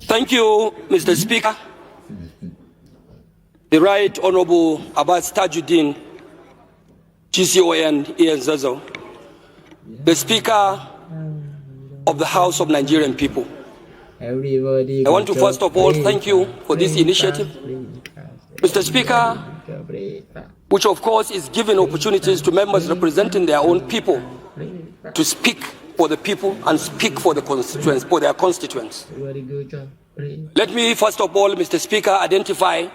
Thank you, Mr. Speaker. The Right Honorable Abbas Tajuddin, GCON Ian Zazo, the Speaker of the House of Nigerian People. I want to first of all thank you for this initiative, Mr. Speaker, which of course is giving opportunities to members representing their own people to speak for the people and speak for the constituents, for their constituents. Let me first of all, Mr. Speaker, identify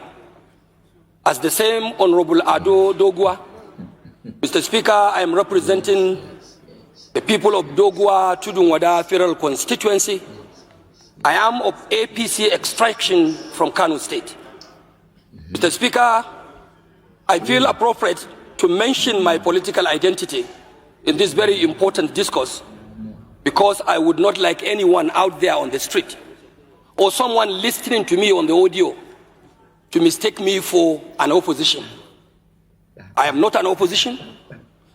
as the same Honorable Ado Dogwa. Mr. Speaker, I am representing the people of Dogwa Tudunwada Federal Constituency. I am of APC extraction from Kano State. Mr. Speaker, I feel appropriate to mention my political identity in this very important discourse because I would not like anyone out there on the street or someone listening to me on the audio to mistake me for an opposition. I am not an opposition.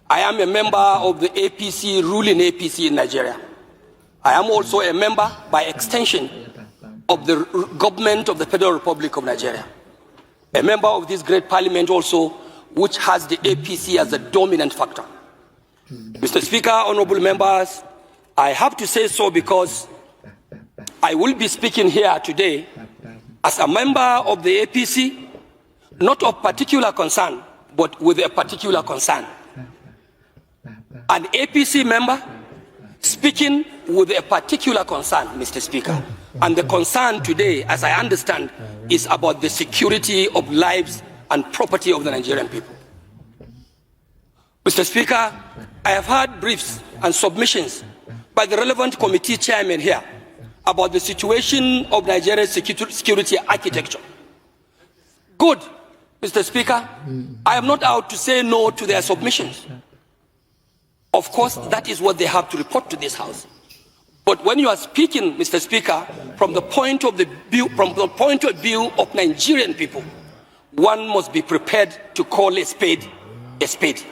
I am a member of the APC, ruling APC in Nigeria. I am also a member, by extension, of the government of the Federal Republic of Nigeria. A member of this great parliament also, which has the APC as a dominant factor. Mr. Speaker, honorable members, I have to say so because I will be speaking here today as a member of the APC, not of particular concern, but with a particular concern. An APC member speaking with a particular concern, Mr. Speaker. And the concern today, as I understand, is about the security of lives and property of the Nigerian people. Mr. Speaker, I have heard briefs and submissions by the relevant committee chairman here about the situation of Nigeria's security architecture. Good, Mr. Speaker. I am not out to say no to their submissions. Of course, that is what they have to report to this House. But when you are speaking, Mr. Speaker, from the point of view of Nigerian people, one must be prepared to call a spade a spade.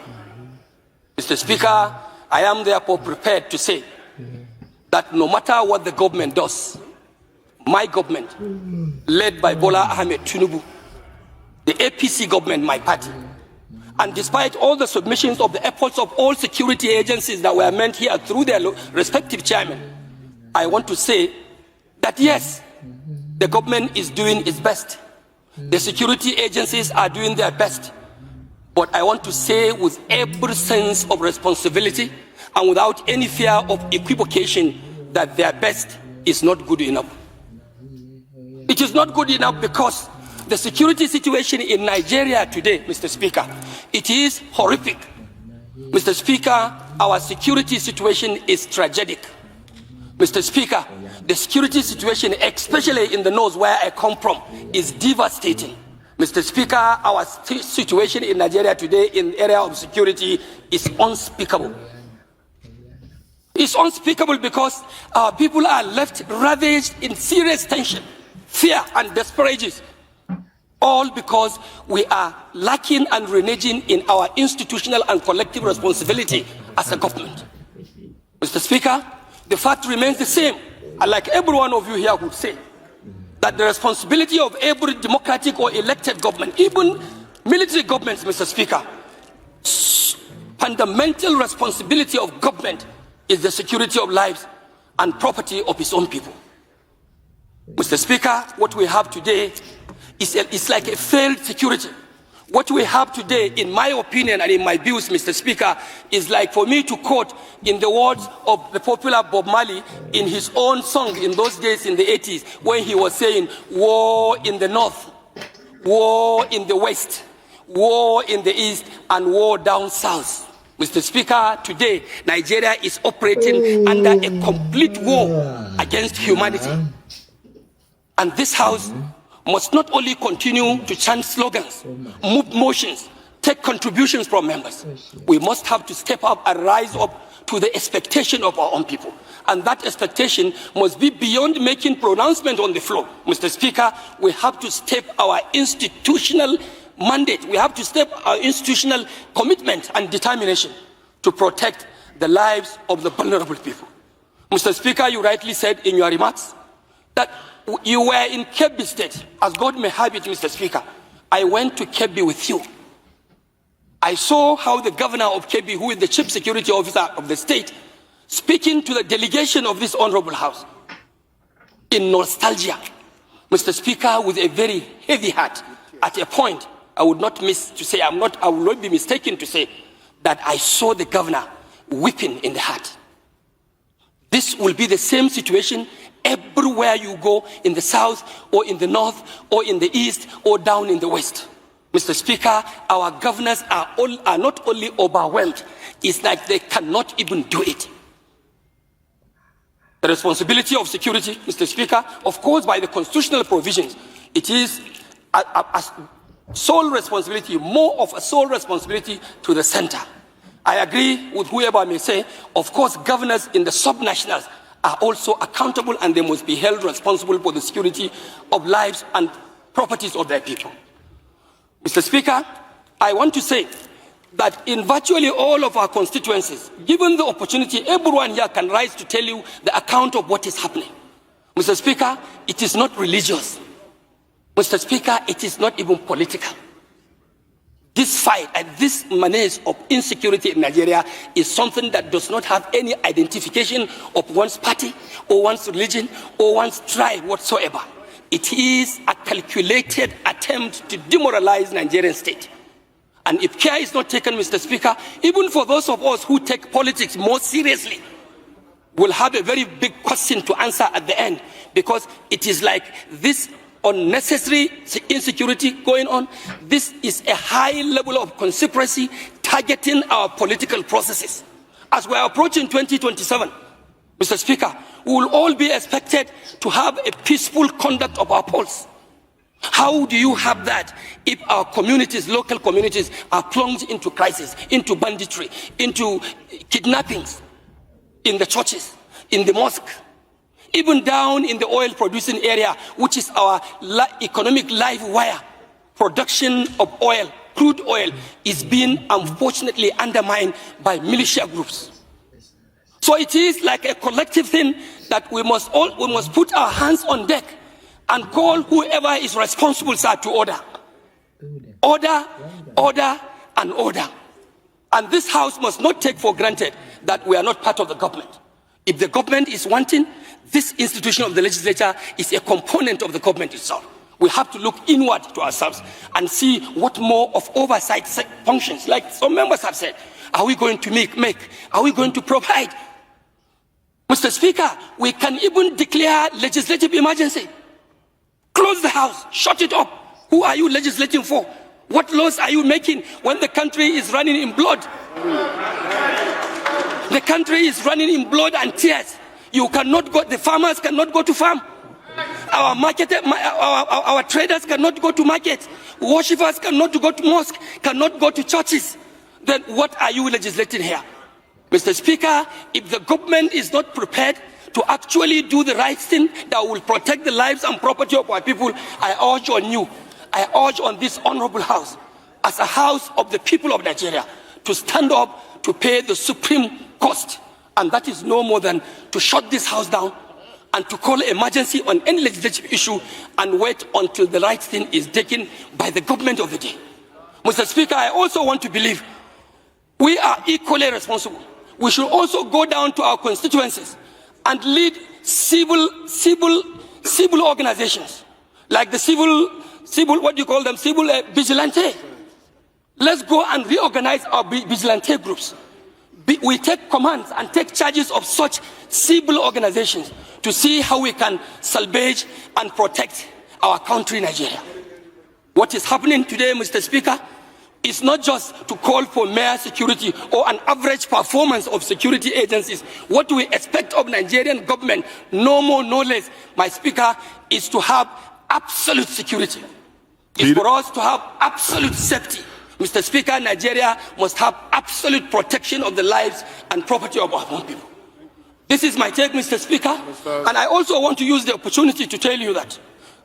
Mr. Speaker, I am therefore prepared to say that no matter what the government does, my government, led by Bola Ahmed Tinubu, the APC government, my party, and despite all the submissions of the efforts of all security agencies that were meant here through their respective chairmen, I want to say that yes, the government is doing its best. The security agencies are doing their best. But I want to say with every sense of responsibility and without any fear of equivocation that their best is not good enough. It is not good enough because the security situation in Nigeria today, Mr. Speaker, it is horrific. Mr. Speaker, our security situation is tragic. Mr. Speaker, the security situation, especially in the north where I come from, is devastating. Mr. Speaker, our situation in Nigeria today in the area of security is unspeakable. It's unspeakable because our people are left ravaged in serious tension, fear and desperation, all because we are lacking and reneging in our institutional and collective responsibility as a government. Mr. Speaker, the fact remains the same, and like every one of you here would say, that the responsibility of every democratic or elected government, even military governments, Mr. Speaker, fundamental responsibility of government is the security of lives and property of its own people. Mr. Speaker, what we have today is like a failed security. What we have today, in my opinion and in my views, Mr. Speaker, is like for me to quote in the words of the popular Bob Marley in his own song in those days in the 80s, when he was saying, war in the north, war in the west, war in the east, and war down south. Mr. Speaker, today, Nigeria is operating under a complete war against humanity. And this House must not only continue to chant slogans, move motions, take contributions from members. We must have to step up and rise up to the expectation of our own people. And that expectation must be beyond making pronouncement on the floor. Mr. Speaker, we have to step our institutional mandate. We have to step our institutional commitment and determination to protect the lives of the vulnerable people. Mr. Speaker, you rightly said in your remarks that you were in Kebbi State, as God may have it, Mr. Speaker. I went to Kebbi with you. I saw how the governor of Kebbi, who is the chief security officer of the state, speaking to the delegation of this honorable house in nostalgia, Mr. Speaker, with a very heavy heart. At a point, I would not miss to say, I will not be mistaken to say that I saw the governor weeping in the heart. This will be the same situation everywhere you go, in the south or in the north or in the east or down in the west. Mr. Speaker, our governors are not only overwhelmed, it's like they cannot even do it. The responsibility of security, Mr. Speaker, of course, by the constitutional provisions, it is a sole responsibility, more of a sole responsibility to the center. I agree with whoever may say, of course, governors in the subnationals are also accountable and they must be held responsible for the security of lives and properties of their people. Mr. Speaker, I want to say that in virtually all of our constituencies, given the opportunity, everyone here can rise to tell you the account of what is happening. Mr. Speaker, it is not religious. Mr. Speaker, it is not even political. This fight and this menace of insecurity in Nigeria is something that does not have any identification of one's party or one's religion or one's tribe whatsoever. It is a calculated attempt to demoralize Nigerian state. And if care is not taken, Mr. Speaker, even for those of us who take politics more seriously, we'll have a very big question to answer at the end, because it is like this unnecessary insecurity going on. This is a high level of conspiracy targeting our political processes. As we are approaching 2027, Mr. Speaker, we will all be expected to have a peaceful conduct of our polls. How do you have that if our communities, local communities, are plunged into crisis, into banditry, into kidnappings in the churches, in the mosque, even down in the oil-producing area, which is our economic live wire? Production of oil, crude oil, is being unfortunately undermined by militia groups. So it is like a collective thing that we must put our hands on deck and call whoever is responsible, sir, to order. Order, order, and order. And this house must not take for granted that we are not part of the government. If the government is wanting, this institution of the legislature is a component of the government itself. We have to look inward to ourselves and see what more of oversight functions, like some members have said, are we going to make? Are we going to provide? Mr. Speaker, we can even declare legislative emergency. Close the house, shut it up. Who are you legislating for? What laws are you making when the country is running in blood? The country is running in blood and tears. You cannot go, the farmers cannot go to farm. Our traders cannot go to market. Worshippers cannot go to mosque, cannot go to churches. Then what are you legislating here? Mr. Speaker, if the government is not prepared to actually do the right thing that will protect the lives and property of our people, I urge on you, I urge on this honorable house, as a house of the people of Nigeria, to stand up to pay the supreme cost. And that is no more than to shut this house down and to call emergency on any legislative issue and wait until the right thing is taken by the government of the day. Mr. Speaker, I also want to believe we are equally responsible. We should also go down to our constituencies and lead civil organizations, like the civil vigilante. Let's go and reorganize our vigilante groups. We take commands and take charges of such civil organizations to see how we can salvage and protect our country, Nigeria. What is happening today, Mr. Speaker, is not just to call for mere security or an average performance of security agencies. What we expect of Nigerian government, no more, no less, my Speaker, is to have absolute security. It's for us to have absolute safety. Mr. Speaker, Nigeria must have absolute protection of the lives and property of our own people. This is my take, Mr. Speaker. And I also want to use the opportunity to tell you that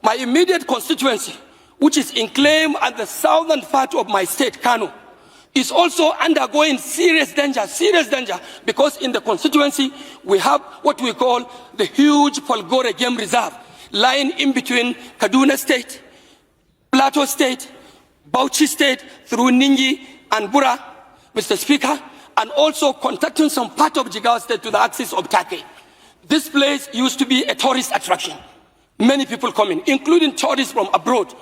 my immediate constituency, which is enclaved at the southern part of my state, Kano, is also undergoing serious danger, because in the constituency we have what we call the huge Polgore Game Reserve lying in between Kaduna State, Plateau State, Bauchi State, through Ningi and Bura, Mr. Speaker, and also contacting some part of Jigawa State to the axis of Turkey. This place used to be a tourist attraction. Many people coming, including tourists from abroad.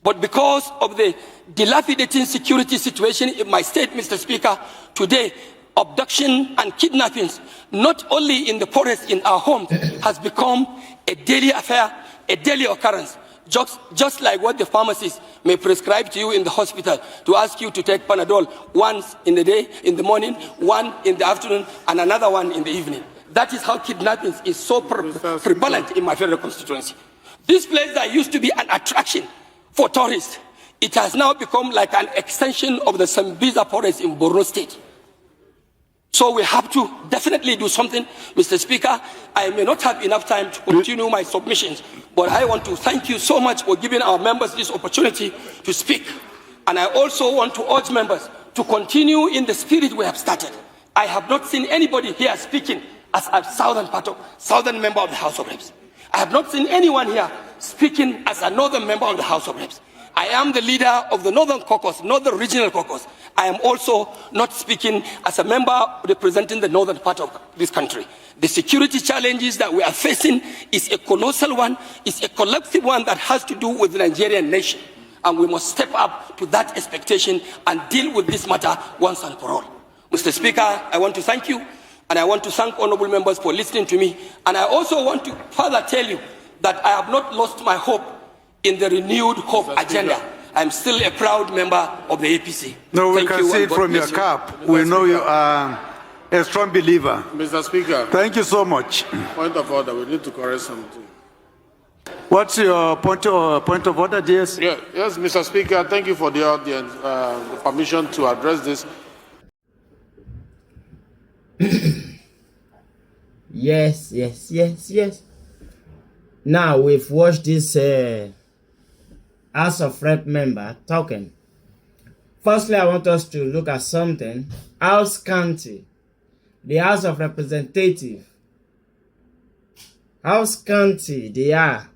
But because of the dilapidating security situation in my state, Mr. Speaker, today, abduction and kidnappings, not only in the forest, in our homes, has become a daily affair, a daily occurrence. Just like what the pharmacist may prescribe to you in the hospital to ask you to take Panadol once in the day, in the morning, one in the afternoon, and another one in the evening. That is how kidnapping is so prevalent in my federal constituency. This place that used to be an attraction for tourists, it has now become like an extension of the Sambisa forest in Borno State. So we have to definitely do something. Mr. Speaker, I may not have enough time to continue my submissions, but I want to thank you so much for giving our members this opportunity to speak. And I also want to urge members to continue in the spirit we have started. I have not seen anybody here speaking as a southern member of the House of Reps. I have not seen anyone here speaking as a northern member of the House of Reps. I am the leader of the Northern Caucus, Northern Regional Caucus. I am also not speaking as a member representing the northern part of this country. The security challenges that we are facing is a colossal one, it's a collective one that has to do with the Nigerian nation. And we must step up to that expectation and deal with this matter once and for all. Mr. Speaker, I want to thank you, and I want to thank honorable members for listening to me. And I also want to further tell you that I have not lost my hope in the renewed hope agenda. I'm still a proud member of the APC. No, we can see it from your cap. We know you are a strong believer. Mr. Speaker. Thank you so much. Point of order. We need to correct something. What's your point of order, DS? Yeah, yes, Mr. Speaker. Thank you for the audience, the permission to address this. Yes. Now we've watched this House of Rep member talking. Firstly, I want us to look at something. House County, the House of Representative. House County, they are.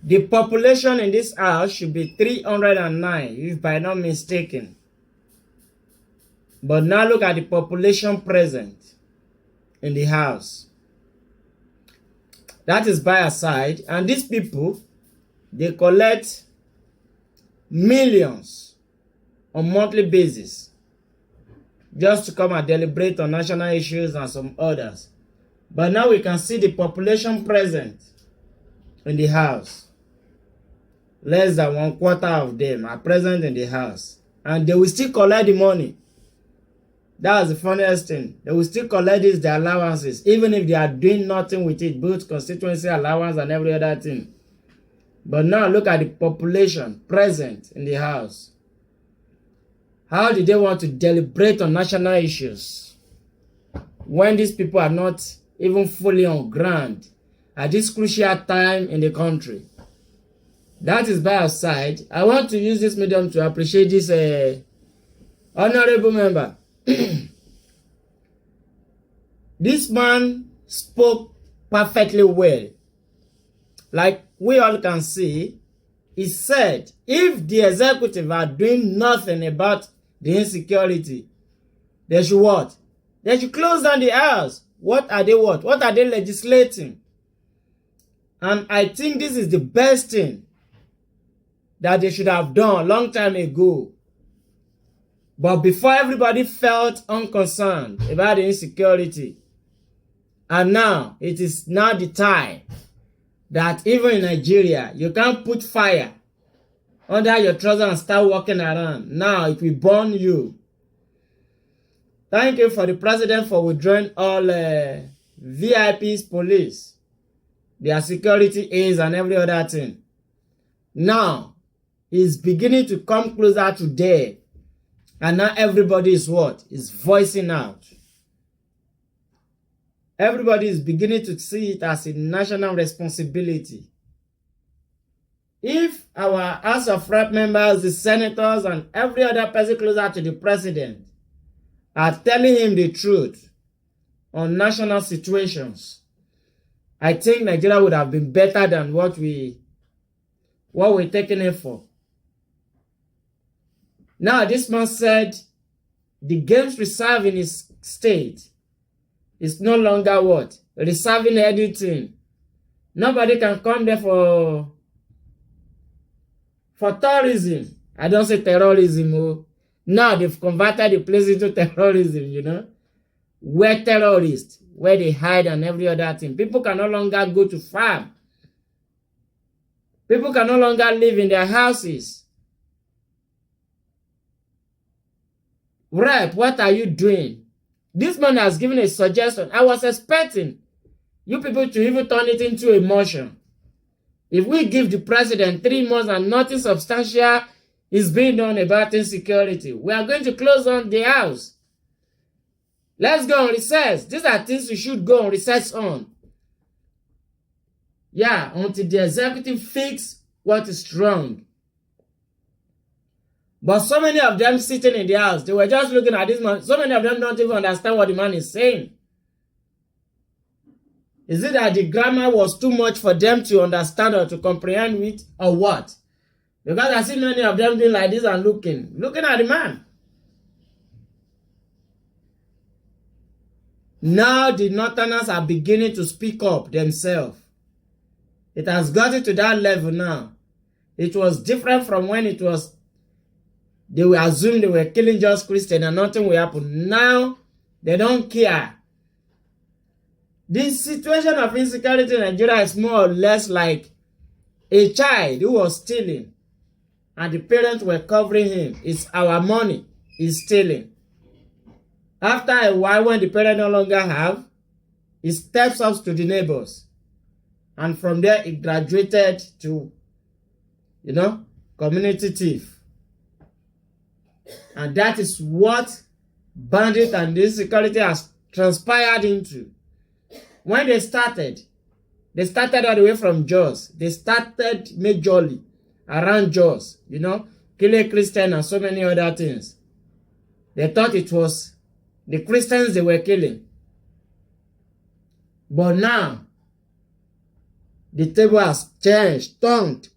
The population in this house should be 309, if by not mistaken. But now look at the population present in the house. That is by a side. And these people, they collect millions on monthly basis just to come and deliberate on national issues and some others. But now we can see the population present in the house. Less than 1/4 of them are present in the house. And they will still collect the money. That's the funniest thing. They will still collect their allowances, even if they are doing nothing with it, both constituency allowance and every other thing. But now look at the population present in the house. How did they want to deliberate on national issues when these people are not even fully on ground at this crucial time in the country? That is by our side. I want to use this medium to appreciate this honorable member. This man spoke perfectly well. Like we all can see, he said, if the executive are doing nothing about the insecurity, they should what? They should close down the house. What are they what? What are they legislating? And I think this is the best thing that they should have done a long time ago. But before everybody felt unconcerned about the insecurity, and now it is now the time that even in Nigeria, you can't put fire under your trousers and start walking around. Now it will burn you. Thank you for the president for withdrawing all VIPs, police, their security aids and every other thing. Now, it's beginning to come closer to death. And now everybody is what? Is voicing out. Everybody is beginning to see it as a national responsibility. If our House of Rep members, the senators, and every other person closer to the president are telling him the truth on national situations, I think Nigeria would have been better than what we're taking it for. Now, this man said the games reserve in his state is no longer what? Reserving anything. Nobody can come there for tourism. I don't say terrorism. Oh. Now they've converted the place into terrorism, you know. Where terrorists, where they hide and every other thing. People can no longer go to farm. People can no longer live in their houses. Rep, what are you doing? This man has given a suggestion. I was expecting you people to even turn it into a motion. If we give the president 3 months and nothing substantial is being done about insecurity, we are going to close on the house. Let's go on recess. These are things we should go on recess on. Yeah, until the executive fix what is wrong. But so many of them sitting in the house, they were just looking at this man. So many of them don't even understand what the man is saying. Is it that the grammar was too much for them to understand or to comprehend with, or what? Because I see many of them doing like this and looking at the man. Now the Northerners are beginning to speak up themselves. It has gotten to that level now. It was different from when it was, they were assumed they were killing just Christians and nothing will happen. Now, they don't care. The situation of insecurity in Nigeria is more or less like a child who was stealing and the parents were covering him. It's our money he's stealing. After a while, when the parents no longer have, he steps up to the neighbors. And from there, he graduated to, you know, community thief. And that is what bandit and insecurity has transpired into. When they started all the way from Jos. They started majorly around Jos, you know, killing Christians and so many other things. They thought it was the Christians they were killing. But now, the table has changed, turned.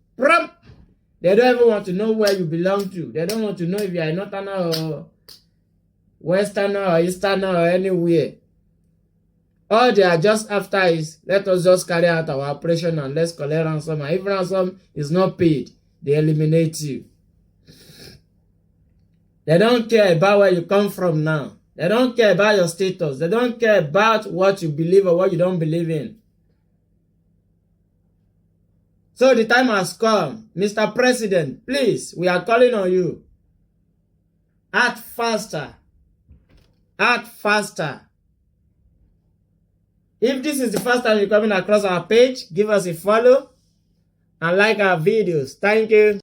They don't even want to know where you belong to. They don't want to know if you are a Northerner or Westerner or Easterner or anywhere. All they are just after is, let us just carry out our operation and let's collect ransom. And if ransom is not paid, they eliminate you. They don't care about where you come from now. They don't care about your status. They don't care about what you believe or what you don't believe in. So the time has come. Mr. President, please, we are calling on you. Act faster. Act faster. If this is the first time you're coming across our page, give us a follow and like our videos. Thank you.